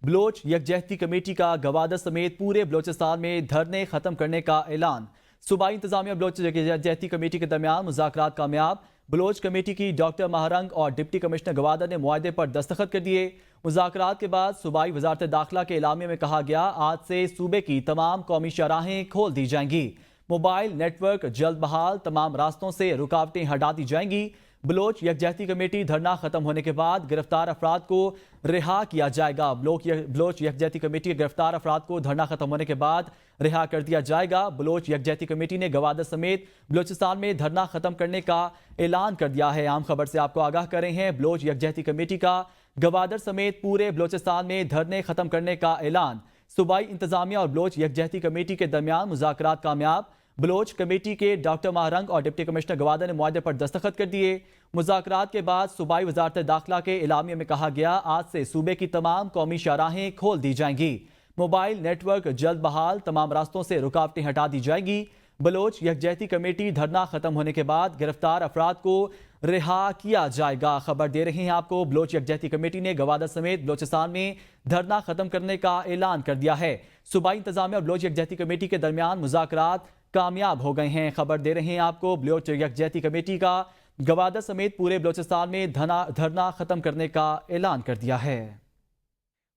بلوچ یکجہتی کمیٹی کا گوادر سمیت پورے بلوچستان میں دھرنے ختم کرنے کا اعلان۔ صوبائی انتظامیہ بلوچ یکجہتی کمیٹی کے درمیان مذاکرات کامیاب۔ بلوچ کمیٹی کی ڈاکٹر مہرنگ اور ڈپٹی کمشنر گوادر نے معاہدے پر دستخط کر دیے۔ مذاکرات کے بعد صوبائی وزارت داخلہ کے اعلامیے میں کہا گیا، آج سے صوبے کی تمام قومی شاہراہیں کھول دی جائیں گی، موبائل نیٹ ورک جلد بحال، تمام راستوں سے رکاوٹیں ہٹا دی جائیں گی۔ بلوچ یکجہتی کمیٹی دھرنا ختم ہونے کے بعد گرفتار افراد کو رہا کیا جائے گا۔ بلوچ یکجہتی کمیٹی کے گرفتار افراد کو دھرنا ختم ہونے کے بعد رہا کر دیا جائے گا۔ بلوچ یکجہتی کمیٹی نے گوادر سمیت بلوچستان میں دھرنا ختم کرنے کا اعلان کر دیا ہے۔ عام خبر سے آپ کو آگاہ کر رہے ہیں، بلوچ یکجہتی کمیٹی کا گوادر سمیت پورے بلوچستان میں دھرنے ختم کرنے کا اعلان۔ صوبائی انتظامیہ اور بلوچ یکجہتی کمیٹی کے درمیان مذاکرات کامیاب۔ بلوچ کمیٹی کے ڈاکٹر مہرنگ اور ڈپٹی کمشنر گوادر نے معاہدے پر دستخط کر دیے۔ مذاکرات کے بعد صوبائی وزارت داخلہ کے اعلامیے میں کہا گیا، آج سے صوبے کی تمام قومی شاہراہیں کھول دی جائیں گی، موبائل نیٹ ورک جلد بحال، تمام راستوں سے رکاوٹیں ہٹا دی جائیں گی۔ بلوچ یکجہتی کمیٹی دھرنا ختم ہونے کے بعد گرفتار افراد کو رہا کیا جائے گا۔ خبر دے رہے ہیں آپ کو، بلوچ یکجہتی کمیٹی نے گوادر سمیت بلوچستان میں دھرنا ختم کرنے کا اعلان کر دیا ہے۔ صوبائی انتظامیہ اور بلوچ یکجہتی کمیٹی کے درمیان مذاکرات کامیاب ہو گئے ہیں۔ خبر دے رہے ہیں آپ کو، بلوچ یکجہتی کمیٹی کا گوادر سمیت پورے بلوچستان میں دھرنا ختم کرنے کا اعلان کر دیا ہے۔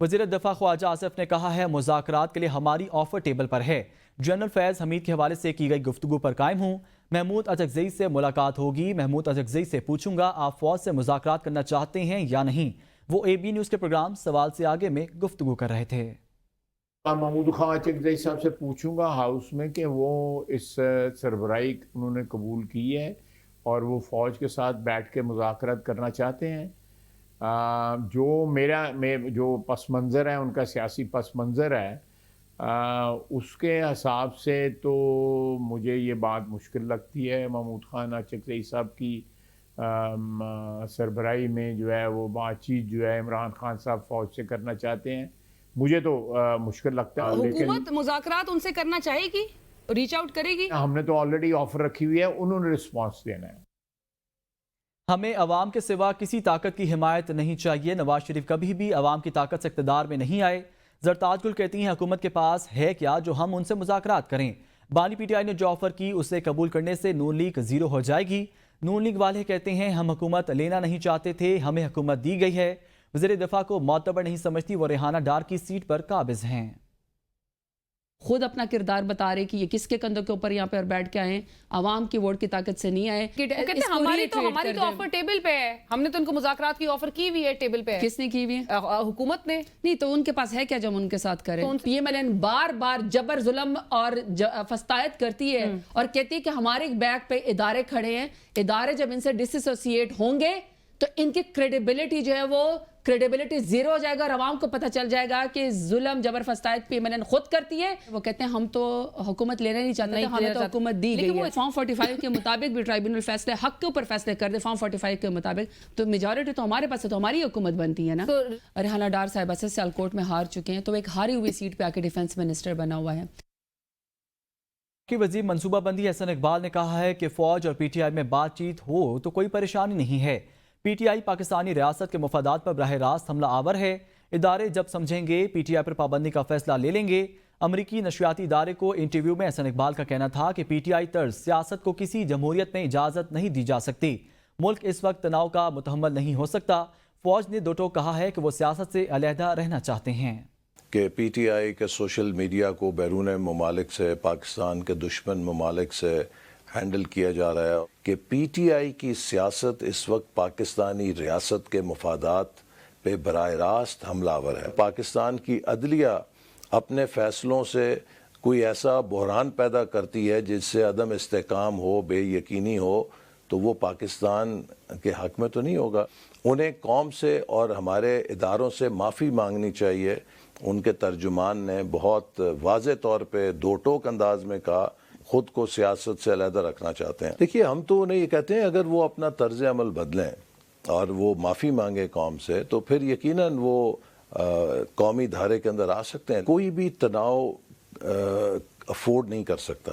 وزیر دفاع خواجہ آصف نے کہا ہے، مذاکرات کے لیے ہماری آفر ٹیبل پر ہے، جنرل فیض حمید کے حوالے سے کی گئی گفتگو پر قائم ہوں۔ محمود اچکزئی سے ملاقات ہوگی، محمود اچکزئی سے پوچھوں گا آپ فوج سے مذاکرات کرنا چاہتے ہیں یا نہیں۔ وہ اے بی نیوز کے پروگرام سوال سے آگے میں گفتگو کر رہے تھے۔ محمود خان اچکزئی صاحب سے پوچھوں گا ہاؤس میں کہ وہ اس سربراہی انہوں نے قبول کی ہے اور وہ فوج کے ساتھ بیٹھ کے مذاکرات کرنا چاہتے ہیں۔ جو پس منظر ہے، ان کا سیاسی پس منظر ہے، اس کے حساب سے تو مجھے یہ بات مشکل لگتی ہے۔ محمود خان اچکزئی صاحب کی سربراہی میں جو ہے وہ بات چیت جو ہے عمران خان صاحب فوج سے کرنا چاہتے ہیں، مجھے تو مشکل لگتا ہے۔ حکومت مذاکرات ان سے کرنا چاہے گی، ریچ آؤٹ کرے گی؟ ہم نے تو آلریڈی آفر رکھی ہوئی ہے، انہوں نے رسپانس دینا ہے۔ ہمیں عوام کے سوا کسی طاقت کی حمایت نہیں چاہیے، نواز شریف کبھی بھی عوام کی طاقت سے اقتدار میں نہیں آئے۔ زرتاج گل کہتی ہیں، حکومت کے پاس ہے کیا جو ہم ان سے مذاکرات کریں؟ بانی پی ٹی آئی نے جو آفر کی اسے قبول کرنے سے نون لیگ زیرو ہو جائے گی۔ نون لیگ والے کہتے ہیں، ہم حکومت لینا نہیں چاہتے تھے، ہمیں حکومت دی گئی ہے۔ وزیر دفاع کو معتبر نہیں سمجھتی، وہ ریحانہ ڈار کی سیٹ پر قابض ہیں۔ خود اپنا کردار بتا رہے کہ یہ کس کے کندھوں کے اوپر یہاں پر بیٹھ کے آئے، عوام کی ووٹ کی طاقت سے نہیں آئے۔ کہتے ہیں ہماری تو آفر ٹیبل پہ ہے، ہم نے تو ان کو مذاکرات کی آفر کی ہوئی ہے، ٹیبل پہ ہے۔ کس نے کی ہوئی ہے؟ حکومت نے۔ نہیں تو ان کے پاس ہے کیا جو ہم ان کے ساتھ کریں؟ پی ایم ایل این بار بار جبر ظلم اور فسطائیت کرتی ہے اور کہتی ہے کہ ہمارے بیک پہ ادارے کھڑے ہیں، ادارے جب ان سے ڈس ایسوسیٹ ہوں گے تو ان کی کریڈیبلٹی جو ہے وہ کریڈیبلٹی زیرو ہو جائے گا اور عوام کو پتہ چل جائے گا کہ ظلم جبر فسطائیت پی ایم ایل این خود کرتی ہے۔ وہ کہتے ہیں ہم تو حکومت لینا نہیں چاہتے تھے، ہمیں تو حکومت دی گئی ہے۔ فارم 45 کے مطابق بھی ٹرائبیونل فیصلے حق کے اوپر فیصلے کر دے، فارم 45 کے مطابق تو میجورٹی تو ہمارے پاس ہے، تو ہماری حکومت بنتی ہے نا۔ ریحانہ ڈار صاحب اسے سیال کورٹ میں ہار چکے ہیں، تو ایک ہاری ہوئی سیٹ پہ آ کے ڈیفنس منسٹر بنا ہوا ہے۔ کہ وزیر منصوبہ بندی احسن اقبال نے کہا ہے کہ فوج اور پی ٹی آئی میں بات چیت ہو تو کوئی پریشانی نہیں ہے۔ پی ٹی آئی پاکستانی ریاست کے مفادات پر براہ راست حملہ آور ہے، ادارے جب سمجھیں گے پی ٹی آئی پر پابندی کا فیصلہ لے لیں گے۔ امریکی نشریاتی ادارے کو انٹرویو میں احسن اقبال کا کہنا تھا کہ پی ٹی آئی طرز سیاست کو کسی جمہوریت میں اجازت نہیں دی جا سکتی، ملک اس وقت تناؤ کا متحمل نہیں ہو سکتا۔ فوج نے دو ٹوک کہا ہے کہ وہ سیاست سے علیحدہ رہنا چاہتے ہیں۔ کہ پی ٹی آئی کے سوشل میڈیا کو بیرون ممالک سے، پاکستان کے دشمن ممالک سے ہینڈل کیا جا رہا ہے، کہ پی ٹی آئی کی سیاست اس وقت پاکستانی ریاست کے مفادات پہ براہ راست حملہ آور ہے۔ پاکستان کی عدلیہ اپنے فیصلوں سے کوئی ایسا بحران پیدا کرتی ہے جس سے عدم استحکام ہو، بے یقینی ہو، تو وہ پاکستان کے حق میں تو نہیں ہوگا۔ انہیں قوم سے اور ہمارے اداروں سے معافی مانگنی چاہیے۔ ان کے ترجمان نے بہت واضح طور پہ دو ٹوک انداز میں کہا خود کو سیاست سے علیحدہ رکھنا چاہتے ہیں۔ دیکھیے ہم تو انہیں یہ کہتے ہیں اگر وہ اپنا طرز عمل بدلیں اور وہ معافی مانگے قوم سے تو پھر یقیناً وہ قومی دھارے کے اندر آ سکتے ہیں۔ کوئی بھی تناؤ افورڈ نہیں کر سکتا۔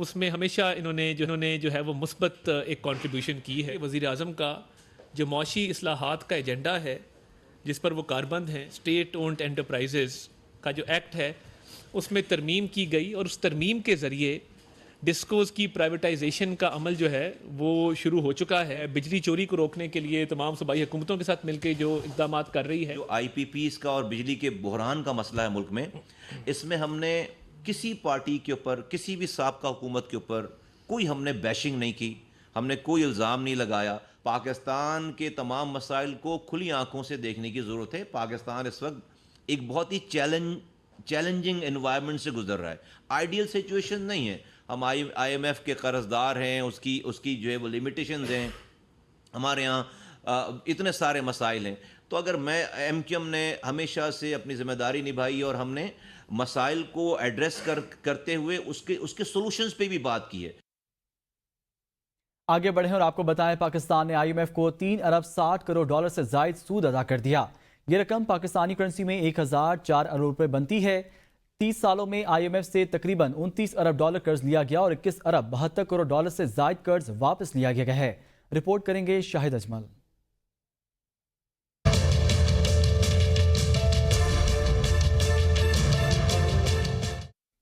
اس میں ہمیشہ انہوں نے جو ہے وہ مثبت ایک کنٹریبیوشن کی ہے. وزیر اعظم کا جو معاشی اصلاحات کا ایجنڈا ہے جس پر وہ کاربند ہیں، اسٹیٹ اونڈ انٹرپرائزز کا جو ایکٹ ہے، اس میں ترمیم کی گئی اور اس ترمیم کے ذریعے ڈسکوز کی پرائیویٹائزیشن کا عمل جو ہے وہ شروع ہو چکا ہے. بجلی چوری کو روکنے کے لیے تمام صوبائی حکومتوں کے ساتھ مل کے جو اقدامات کر رہی ہے. جو آئی پی پیز کا اور بجلی کے بحران کا مسئلہ ہے ملک میں، اس میں ہم نے کسی پارٹی کے اوپر، کسی بھی سابقہ حکومت کے اوپر کوئی ہم نے بیشنگ نہیں کی، ہم نے کوئی الزام نہیں لگایا. پاکستان کے تمام مسائل کو کھلی آنکھوں سے دیکھنے کی ضرورت ہے. پاکستان اس وقت ایک بہت ہی چیلنجنگ انوائرمنٹ سے گزر رہا ہے. آئیڈیل سچویشن نہیں ہے. ہم آئی ایم ایف کے قرض دار ہیں، اس کی جو ہے وہ لمیٹیشنز ہیں. ہمارے ہاں اتنے سارے مسائل ہیں. تو اگر میں ایم کیو ایم نے ہمیشہ سے اپنی ذمہ داری نبھائی اور ہم نے مسائل کو ایڈریس کرتے ہوئے اس کے سولوشنز پہ بھی بات کی ہے. آگے بڑھیں اور آپ کو بتائیں، پاکستان نے آئی ایم ایف کو 3 ارب 60 کروڑ ڈالر سے زائد سود ادا کر دیا. یہ رقم پاکستانی کرنسی میں 1004 ارب روپے بنتی ہے. 30 سالوں میں آئی ایم ایف سے تقریباً 29 ارب ڈالر قرض لیا گیا اور 21 ارب 72 کروڑ ڈالر سے زائد قرض واپس لیا گیا ہے. رپورٹ کریں گے شاہد اجمل.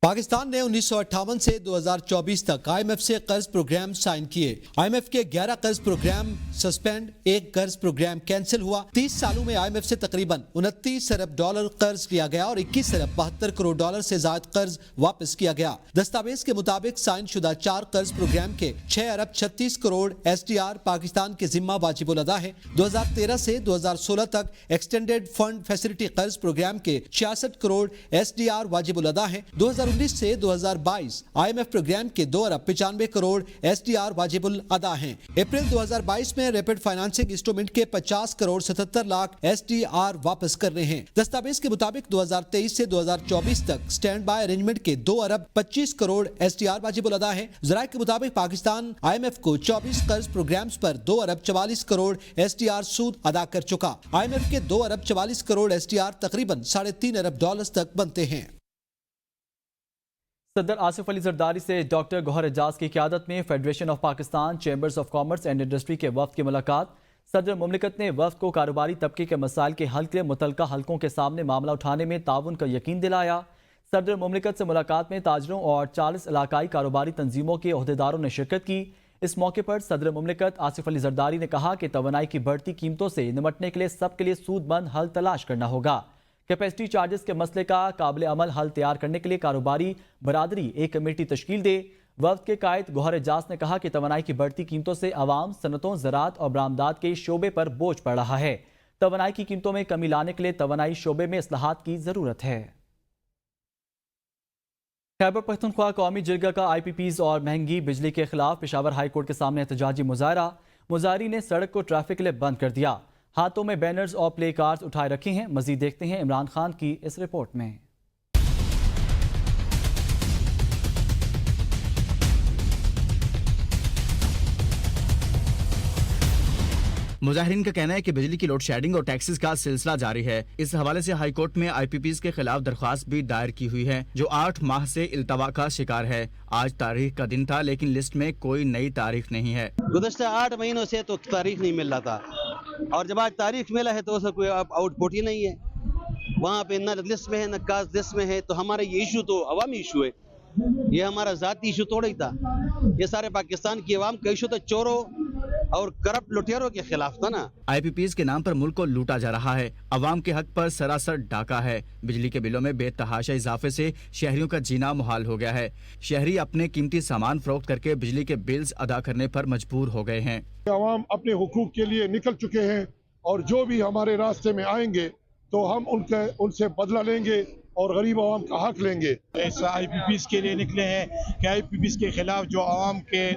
پاکستان نے 1958 سے 2024 تک آئی ایم ایف سے قرض پروگرام سائن کیے. آئی ایم ایف کے 11 قرض پروگرام سسپینڈ، ایک قرض پروگرام کینسل ہوا. 30 سالوں میں آئی ایم ایف سے تقریباً 29 ارب ڈالر قرض لیا گیا اور 21 ارب 72 کروڑ ڈالر سے زائد قرض واپس کیا گیا. دستاویز کے مطابق سائن شدہ 4 قرض پروگرام کے 6 ارب 36 crore S D R Pakistan کے ذمہ واجب الادا ہے. 2013 سے 2016 تک ایکسٹینڈیڈ فنڈ فیسلٹی قرض پروگرام کے 66 کروڑ ایس ڈی آر واجب الادا ہے. 2019 سے 2022 آئی ایم ایف پروگرام کے 2 ارب 95 کروڑ ایس ڈی آر واجب الادا ہیں. اپریل 2022 میں ریپڈ فائنانسنگ انسٹرومنٹ کے 50 crore 77 lakh S D R واپس کرنے ہیں. دستاویز کے مطابق 2023 سے 2024 تک سٹینڈ بائی ارینجمنٹ کے 2 ارب 25 کروڑ ایس ڈی آر واجب الادا ہے. ذرائع کے مطابق پاکستان آئی ایم ایف کو 24 قرض پروگرامز پر 2 ارب 44 کروڑ ایس ڈی آر سود ادا کر چکا. آئی ایم ایف کے 2 ارب 44 کروڑ ایس ڈی آر تقریباً 3.5 ارب ڈالرز تک بنتے ہیں. صدر آصف علی زرداری سے ڈاکٹر گوہر اعجاز کی قیادت میں federation of Pakistan chambers of commerce and industry کے وفد کی ملاقات. صدر مملکت نے وفد کو کاروباری طبقے کے مسائل کے حل کے متعلقہ حلقوں کے سامنے معاملہ اٹھانے میں تعاون کا یقین دلایا. صدر مملکت سے ملاقات میں تاجروں اور 40 علاقائی کاروباری تنظیموں کے عہدیداروں نے شرکت کی. اس موقع پر صدر مملکت آصف علی زرداری نے کہا کہ توانائی کی بڑھتی قیمتوں سے نمٹنے کے لیے سب کے لیے سود مند حل تلاش کرنا ہوگا. کیپیسٹی چارجز کے مسئلے کا قابل عمل حل تیار کرنے کے لیے کاروباری برادری ایک کمیٹی تشکیل دے. وفد کے قائد گوہر اعجاز نے کہا کہ توانائی کی بڑھتی قیمتوں سے عوام، صنعتوں، زراعت اور برآمدات کے شعبے پر بوجھ پڑ رہا ہے. توانائی کی قیمتوں میں کمی لانے کے لیے توانائی شعبے میں اصلاحات کی ضرورت ہے. خیبر پختونخوا قومی جرگہ کا آئی پی پیز اور مہنگی بجلی کے خلاف پشاور ہائی کورٹ کے سامنے احتجاجی مظاہرہ. مظاہرین نے سڑک کو ٹریفک کے لیے بند کر دیا. ہاتھوں میں بینرز اور پلے کارڈز اٹھائے رکھے ہیں. مزید دیکھتے ہیں عمران خان کی اس رپورٹ میں. مظاہرین کا کہنا ہے کہ بجلی کی لوڈ شیڈنگ اور ٹیکسز کا سلسلہ جاری ہے. اس حوالے سے ہائی کورٹ میں آئی پی پیز کے خلاف درخواست بھی دائر کی ہوئی ہے جو 8 ماہ سے التوا کا شکار ہے. آج تاریخ کا دن تھا لیکن لسٹ میں کوئی نئی تاریخ نہیں ہے. گزشتہ 8 مہینوں سے تو تاریخ نہیں مل رہا تھا اور جب آج تاریخ ملا ہے تو اس کا کوئی آؤٹ پٹ ہی نہیں ہے. وہاں پہ نہ لسٹ میں ہے نہ کاز لسٹ میں ہے. تو ہمارا یہ ایشو تو عوامی ایشو ہے، یہ ہمارا ذاتی ایشو تھوڑا ہی تھا. یہ سارے پاکستان کی عوام کا ایشو تھا، چوروں اور کرپٹ لٹیروں کے خلاف تھا نا. آئی پی پیز کے نام پر ملک کو لوٹا جا رہا ہے. عوام کے حق پر سراسر ڈاکہ ہے. بجلی کے بلوں میں بے تحاشا اضافے سے شہریوں کا جینا محال ہو گیا ہے. شہری اپنے قیمتی سامان فروخت کر کے بجلی کے بلز ادا کرنے پر مجبور ہو گئے ہیں. عوام اپنے حقوق کے لیے نکل چکے ہیں اور جو بھی ہمارے راستے میں آئیں گے تو ہم ان سے بدلہ لیں گے اور غریب عوام کا حق لیں گے. ایسا آئی پی پیز کے لیے نکلے ہیں کہ آئی پی پیز کے خلاف جو عوام کے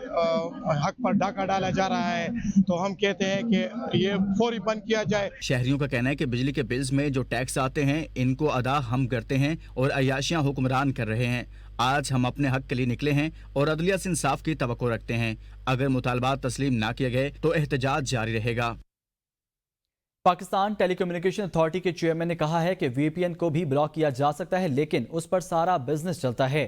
حق پر ڈاکہ ڈالا جا رہا ہے تو ہم کہتے ہیں کہ یہ فوری بند کیا جائے. شہریوں کا کہنا ہے کہ بجلی کے بلز میں جو ٹیکس آتے ہیں ان کو ادا ہم کرتے ہیں اور عیاشیاں حکمران کر رہے ہیں. آج ہم اپنے حق کے لیے نکلے ہیں اور عدلیہ سے انصاف کی توقع رکھتے ہیں. اگر مطالبات تسلیم نہ کیے گئے تو احتجاج جاری رہے گا. پاکستان ٹیلی کمیونیکیشن اتھارٹی کے چیئرمین نے کہا ہے کہ وی پی این کو بھی بلاک کیا جا سکتا ہے لیکن اس پر سارا بزنس چلتا ہے.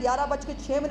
11:06